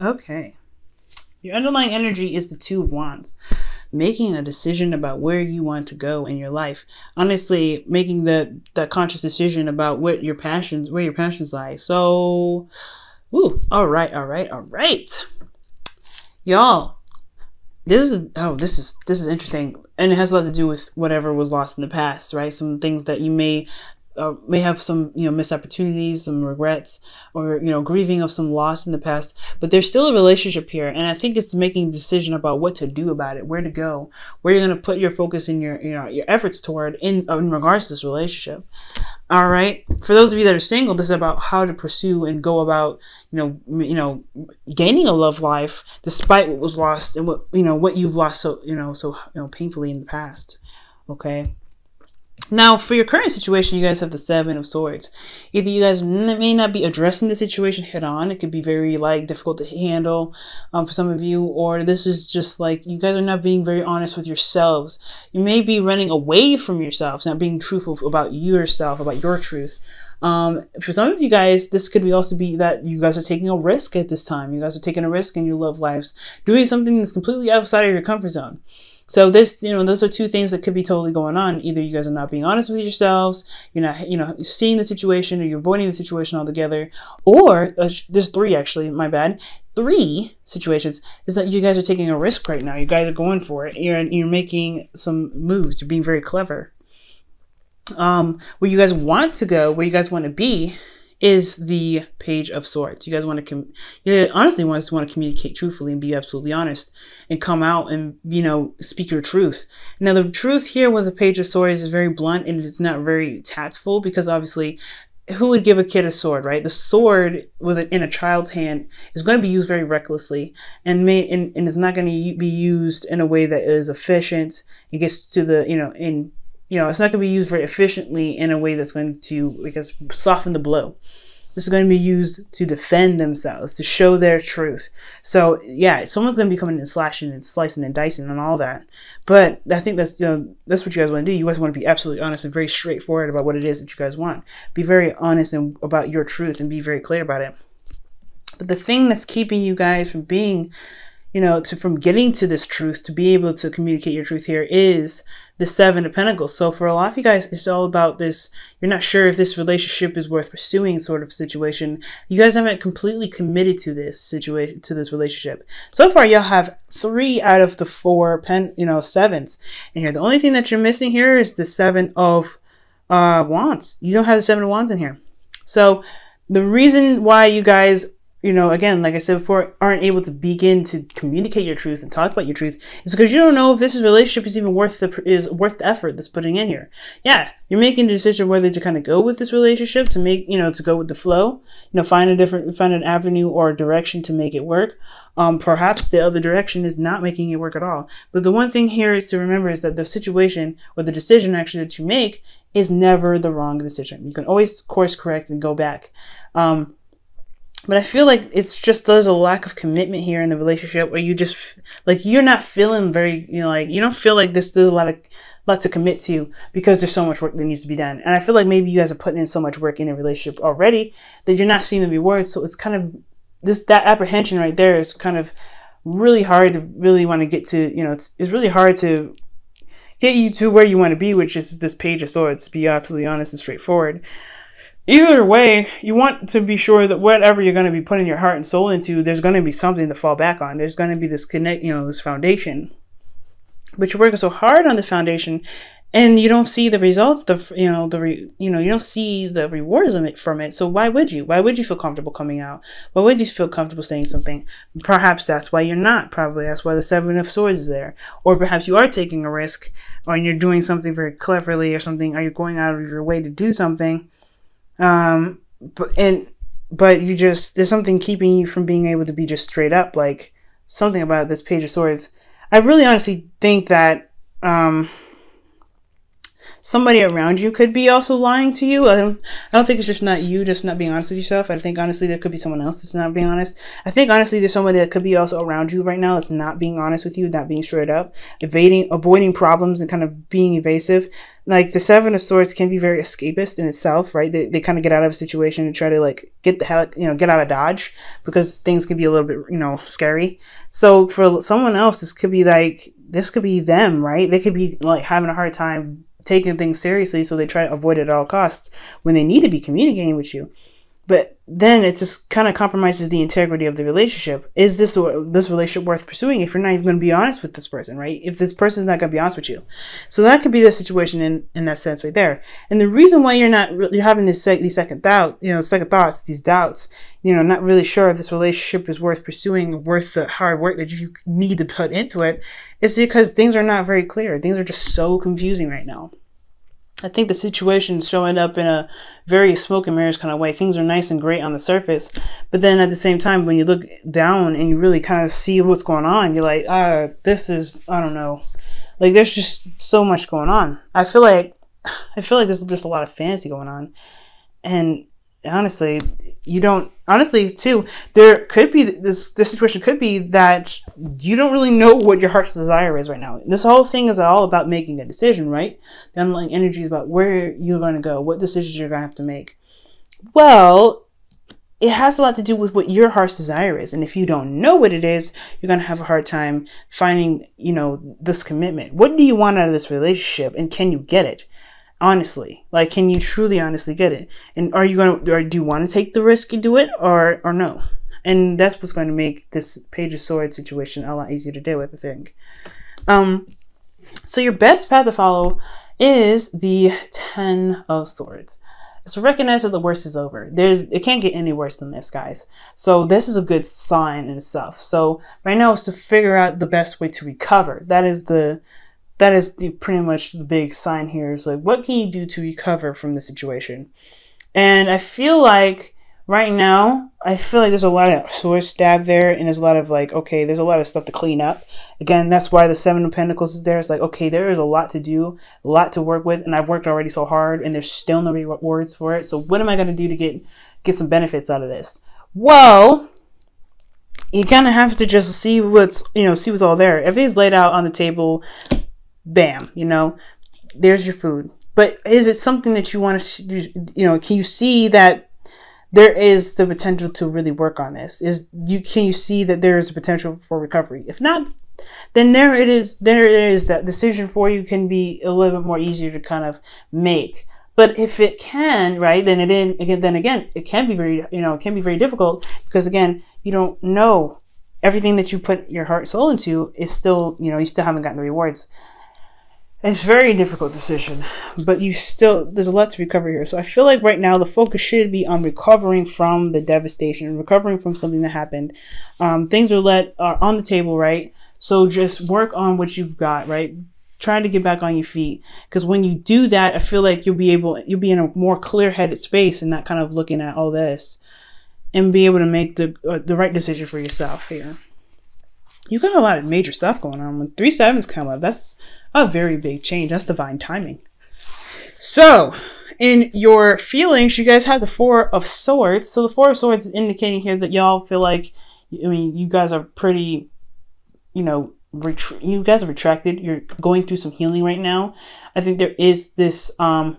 Okay. Your underlying energy is the Two of Wands. Making a decision about where you want to go in your life. Honestly, making that conscious decision about where your passions lie. So, all right. Y'all, this is interesting, and it has a lot to do with whatever was lost in the past, right? Some things that you may have some, missed opportunities, some regrets, or, grieving of some loss in the past, but there's still a relationship here. And I think it's making a decision about what to do about it, where to go, where you're going to put your focus and your efforts toward in regards to this relationship. All right. For those of you that are single, this is about how to pursue and go about, gaining a love life despite what was lost and what you've lost so painfully in the past. Okay. Now, for your current situation, you guys have the Seven of Swords. Either you guys may not be addressing the situation head on. It could be very difficult to handle for some of you, or this is just you guys are not being very honest with yourselves. You may be running away from yourselves, not being truthful about yourself, about your truth. For some of you guys, this could also be that you guys are taking a risk at this time. You guys are taking a risk in your love lives, doing something that's completely outside of your comfort zone. So this, those are two things that could be totally going on. Either you guys are not being honest with yourselves, you're not, seeing the situation, or you're avoiding the situation altogether. Or there's three, actually, my bad. Three situations is that you guys are taking a risk right now. You guys are going for it. You're making some moves. You're being very clever. Where you guys want to go, where you guys want to be, is the Page of Swords. You guys want to, honestly want to communicate truthfully and be absolutely honest and come out and, speak your truth. Now, the truth here with the Page of Swords is very blunt and it's not very tactful, because obviously, who would give a kid a sword, right? The sword in a child's hand is going to be used very recklessly and is not going to be used in a way that is efficient and gets to the, it's not going to be used very efficiently in a way that's going to, soften the blow. This is going to be used to defend themselves, to show their truth. So, yeah, someone's going to be coming and slashing and slicing and dicing and all that. But I think that's what you guys want to do. You guys want to be absolutely honest and very straightforward about what it is that you guys want. Be very honest about your truth and be very clear about it. But the thing that's keeping you guys from being, from getting to this truth, to be able to communicate your truth here, is the Seven of Pentacles. So for a lot of you guys, it's all about this. You're not sure if this relationship is worth pursuing sort of situation. You guys haven't completely committed to this situation, to this relationship. So far, y'all have 3 out of the 4 sevens in here. The only thing that you're missing here is the Seven of Wands. You don't have the Seven of Wands in here. So the reason why you guys, again, like I said before, aren't able to begin to communicate your truth and talk about your truth is because you don't know if this relationship is even worth the effort that's putting in here. Yeah, you're making the decision whether to kind of go with this relationship, to make, to go with the flow, find an avenue or direction to make it work. Perhaps the other direction is not making it work at all. But the one thing here is to remember is that the situation or the decision actually that you make is never the wrong decision. You can always course correct and go back. But I feel like it's just, there's a lack of commitment here in the relationship where you just, you're not feeling very, you don't feel like there's a lot to commit to because there's so much work that needs to be done. And I feel like maybe you guys are putting in so much work in a relationship already that you're not seeing the rewards. So it's kind of, that apprehension right there is kind of really hard to really want to get to, it's really hard to get you to where you want to be, which is this Page of Swords, to be absolutely honest and straightforward. Either way, you want to be sure that whatever you're going to be putting your heart and soul into, there's going to be something to fall back on. There's going to be this this foundation. But you're working so hard on this foundation, and you don't see the results. You don't see the rewards from it. So why would you? Why would you feel comfortable coming out? Why would you feel comfortable saying something? Perhaps that's why you're not. Probably that's why the Seven of Swords is there. Or perhaps you are taking a risk, or you're doing something very cleverly, or something, or you're going out of your way to do something. But you just, there's something keeping you from being able to be just straight up, something about this Page of Swords. I really honestly think that, somebody around you could be also lying to you. I don't think it's just not you just not being honest with yourself. I think honestly there could be someone else that's not being honest. I think honestly there's somebody that could be also around you right now that's not being honest with you, not being straight up, avoiding problems and kind of being evasive. Like the Seven of Swords can be very escapist in itself, right? They kind of get out of a situation and try to like get the hell, get out of Dodge because things can be a little bit, scary. So for someone else, this could be them, right? They could be like having a hard time taking things seriously. So they try to avoid it at all costs when they need to be communicating with you. But then it just kind of compromises the integrity of the relationship. Is this relationship worth pursuing if you're not even going to be honest with this person, right? If this person's not going to be honest with you. So that could be the situation in that sense right there. And the reason why you're having these second thoughts, these doubts, not really sure if this relationship is worth pursuing, worth the hard work that you need to put into it, is because things are not very clear. Things are just so confusing right now. I think the situation's showing up in a very smoke and mirrors kind of way. Things are nice and great on the surface, but then at the same time, when you look down and you really kind of see what's going on, you're like, I don't know. Like there's just so much going on. I feel like there's just a lot of fantasy going on. And honestly, too, there could be this situation could be that you don't really know what your heart's desire is right now. This whole thing is all about making a decision, right? The underlying energy is about where you're going to go, what decisions you're going to have to make. Well, it has a lot to do with what your heart's desire is. And if you don't know what it is, you're going to have a hard time finding, this commitment. What do you want out of this relationship? And can you get it? Honestly, like, can you truly honestly get it? And do you want to take the risk and do it or no? And that's what's going to make this Page of Swords situation a lot easier to deal with, I think. So your best path to follow is the Ten of Swords. So recognize that the worst is over. It can't get any worse than this, guys. So this is a good sign in itself. So right now is to figure out the best way to recover. That is pretty much the big sign here. Is like, what can you do to recover from the situation? And I feel like right now, there's a lot of sword stab there, and there's a lot of there's a lot of stuff to clean up. Again, that's why the Seven of Pentacles is there. It's like, okay, there is a lot to do, a lot to work with, and I've worked already so hard, and there's still no rewards for it. So what am I going to do to get some benefits out of this? Well, you kind of have to just see what's all there. Everything's laid out on the table. Bam, there's your food. But is it something that you want to do? Can you see that there is the potential to really work on this? Can you see that there is a potential for recovery? If not, then there it is. That decision for you can be a little bit more easier to kind of make. But if it can, right, then it can be very difficult because again, you don't know everything that you put your heart and soul into is still, you still haven't gotten the rewards. It's a very difficult decision, but there's a lot to recover here. So I feel like right now the focus should be on recovering from the devastation, recovering from something that happened. Things are on the table, right? So just work on what you've got, right? Trying to get back on your feet. Because when you do that, I feel like you'll be in a more clear-headed space and not kind of looking at all this and be able to make the right decision for yourself here. You got a lot of major stuff going on. When 3 sevens come up, that's a very big change. That's divine timing. So, in your feelings, you guys have the Four of Swords. So the Four of Swords is indicating here that y'all feel like, you guys are pretty, you guys are retracted. You're going through some healing right now. I think there is this, I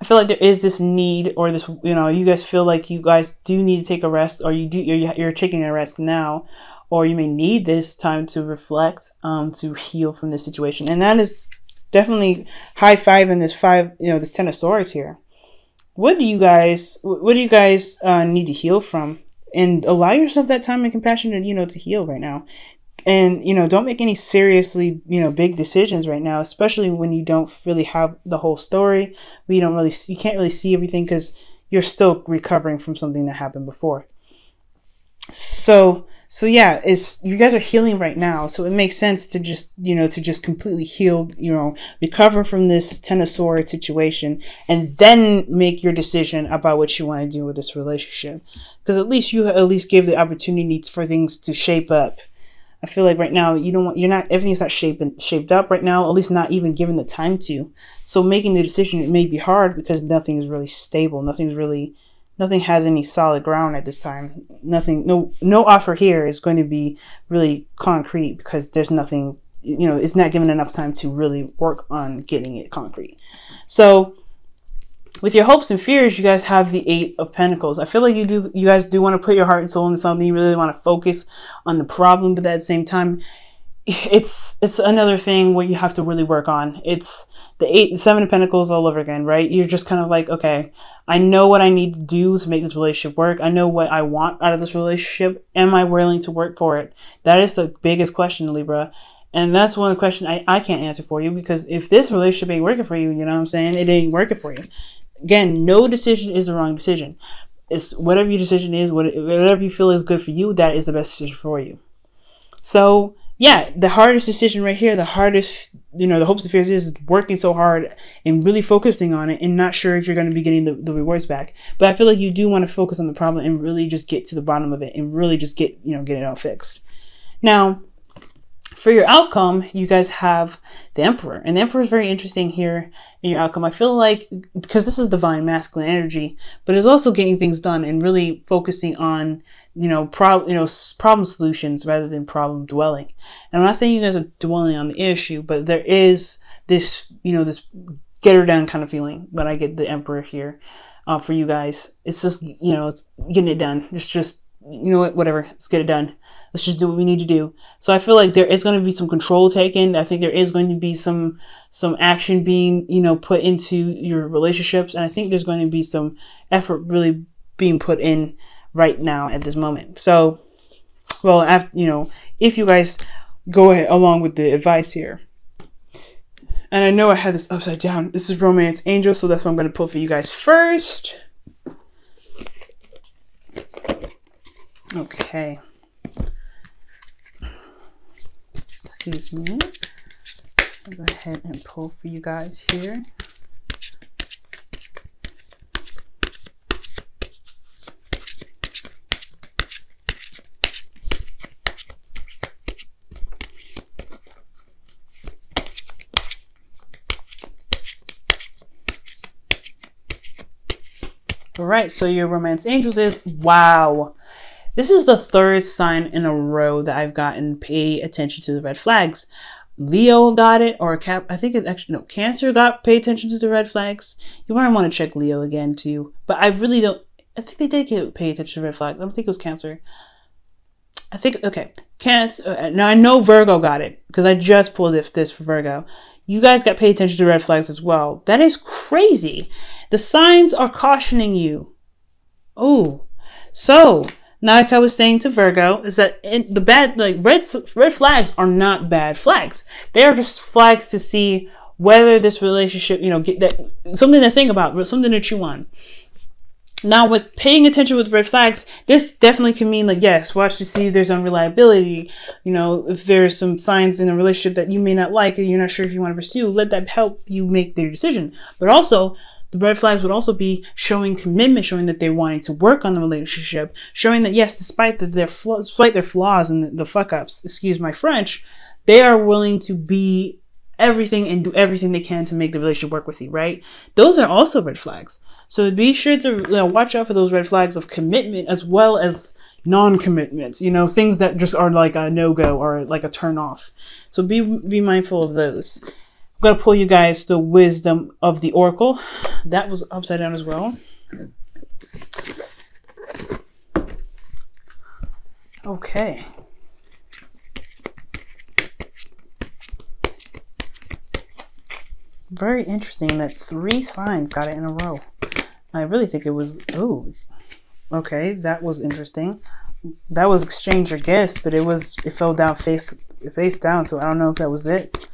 feel like there is this need or this, you guys feel like you guys do need to take a rest, or you're taking a rest now, or you may need this time to reflect, to heal from this situation. And that is definitely high five in this this Ten of Swords here. What do you guys need to heal from? And allow yourself that time and compassion to heal right now. And, don't make any seriously, big decisions right now, especially when you don't really have the whole story. You can't really see everything because you're still recovering from something that happened before. So yeah, you guys are healing right now. So it makes sense to just completely heal, recover from this Ten of Swords situation and then make your decision about what you want to do with this relationship. Because at least you give the opportunity for things to shape up. I feel like right now everything's not shaped up right now, at least not even given the time to. So making the decision, it may be hard because nothing is really stable. Nothing has any solid ground at this time. No offer here is going to be really concrete because there's nothing, it's not given enough time to really work on getting it concrete. So with your hopes and fears, you guys have the 8 of Pentacles. I feel like you guys do want to put your heart and soul into something. You really want to focus on the problem, but at the same time, it's another thing where you have to really work on. It's the 7 of Pentacles all over again, right? You're just kind of like, okay, I know what I need to do to make this relationship work. I know what I want out of this relationship. Am I willing to work for it? That is the biggest question, Libra. And that's one of the questions I can't answer for you, because if this relationship ain't working for you, you know what I'm saying? It ain't working for you. Again, no decision is the wrong decision. It's whatever your decision is, whatever you feel is good for you, that is the best decision for you. So yeah, the hardest decision right here, the hardest, the hopes and fears is working so hard and really focusing on it and not sure if you're going to be getting the rewards back. But I feel like you do want to focus on the problem and really just get to the bottom of it and really just get it all fixed. Now, for your outcome, you guys have the Emperor. And the Emperor is very interesting here in your outcome. I feel like, because this is divine masculine energy, but it's also getting things done and really focusing on, problem solutions rather than problem dwelling. And I'm not saying you guys are dwelling on the issue, but there is this, this get her done kind of feeling when I get the Emperor here for you guys. It's just, it's getting it done. It's just, whatever, let's get it done. Let's just do what we need to do. So I feel like there is going to be some control taken. I think there is going to be some action being, put into your relationships. And I think there's going to be some effort really being put in right now at this moment. So, well, if you guys go ahead along with the advice here. And I know I had this upside down. This is Romance Angel. So that's what I'm going to pull for you guys first. Okay. Excuse me. I'll go ahead and pull for you guys here. All right, so your Romance Angels is, wow. This is the 3rd sign in a row that I've gotten pay attention to the red flags. Leo got it, or I think it's actually, no, Cancer got pay attention to the red flags. You might want to check Leo again too. But I really don't, I think they did pay attention to red flags. I don't think it was Cancer. I think, okay, Cancer. Now I know Virgo got it because I just pulled this for Virgo. You guys got pay attention to red flags as well. That is crazy. The signs are cautioning you. Oh, so now, like I was saying to Virgo, is that the bad, like red flags are not bad flags. They are just flags to see whether this relationship, get that, something to think about, something to chew on. Now, with paying attention with red flags, this definitely can mean like, yes, watch to see if there's unreliability. If there's some signs in a relationship that you may not like or you're not sure if you want to pursue, let that help you make their decision. But also, the red flags would also be showing commitment, showing that they're wanting to work on the relationship, showing that, yes, despite their flaws and the fuck-ups, excuse my French, they are willing to be everything and do everything they can to make the relationship work with you, right? Those are also red flags. So be sure to watch out for those red flags of commitment as well as non-commitments, things that just are like a no-go or like a turn-off. So be mindful of those. I'm going to pull you guys the wisdom of the Oracle. That was upside down as well. Okay. Very interesting that 3 signs got it in a row. I really think it was, oh, okay, that was interesting. That was exchange or gifts, but it fell down face down, so I don't know if that was it.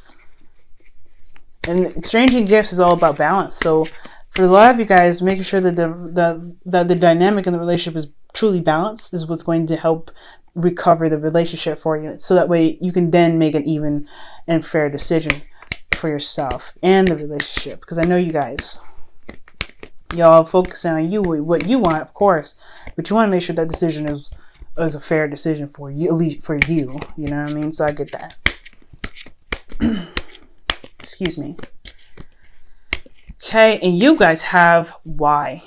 And exchanging gifts is all about balance. So for a lot of you guys, making sure that the dynamic in the relationship is truly balanced is what's going to help recover the relationship for you. So that way you can then make an even and fair decision for yourself and the relationship. Because I know you guys, y'all focusing on what you want, of course, but you want to make sure that decision is is a fair decision for you, at least for you. You know what I mean? So I get that. Excuse me. Okay, and you guys have why.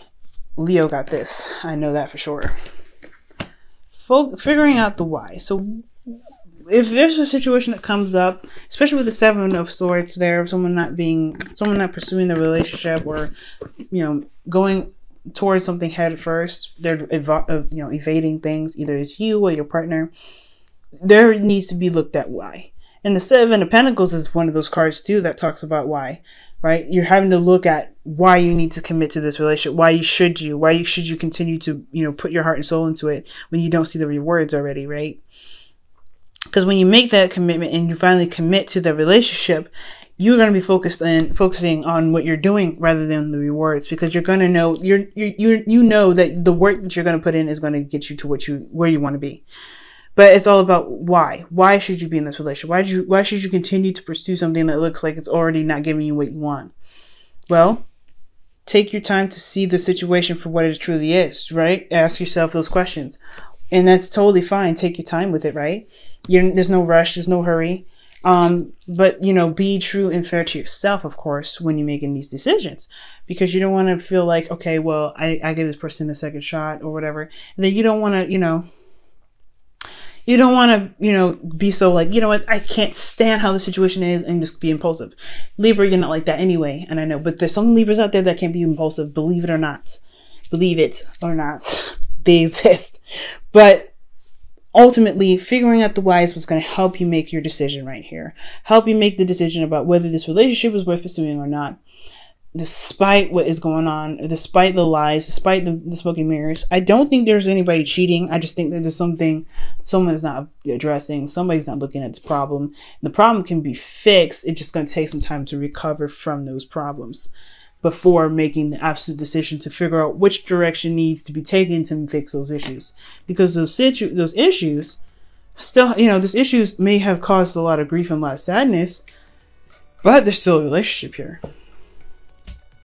Leo got this. I know that for sure. Figuring out the why. So if there's a situation that comes up, especially with the Seven of Swords there, of someone not pursuing the relationship, or, you know, going towards something head first, they're evading things, either it's you or your partner, there needs to be looked at why. And the Seven of Pentacles is one of those cards too that talks about why, right? You're having to look at why you need to commit to this relationship. Why should you continue to, you know, put your heart and soul into it when you don't see the rewards already, right? Because when you make that commitment and you finally commit to the relationship, you're going to be focusing on what you're doing rather than the rewards, because you're going to know, you know that the work that you're going to put in is going to get you to where you want to be. But it's all about why. Why should you be in this relationship? Why should you continue to pursue something that looks like it's already not giving you what you want? Well, take your time to see the situation for what it truly is, right? Ask yourself those questions. And that's totally fine. Take your time with it, right? There's no rush. There's no hurry. But, you know, be true and fair to yourself, of course, when you're making these decisions, because you don't want to feel like, okay, well, I give this person a second shot or whatever. And then you don't want to, be so like, you know what, I can't stand how the situation is, and just be impulsive. Libra, you're not like that anyway. And I know, but there's some Libras out there that can be impulsive. Believe it or not. Believe it or not. They exist. But ultimately, figuring out the why is what's going to help you make your decision right here. Help you make the decision about whether this relationship is worth pursuing or not. Despite what is going on, despite the lies, despite the smoke and mirrors. I don't think there's anybody cheating. I just think that there's something someone is not addressing. Somebody's not looking at this problem. The problem can be fixed. It's just going to take some time to recover from those problems before making the absolute decision to figure out which direction needs to be taken to fix those issues. Because those issues still, those issues may have caused a lot of grief and a lot of sadness, but there's still a relationship here.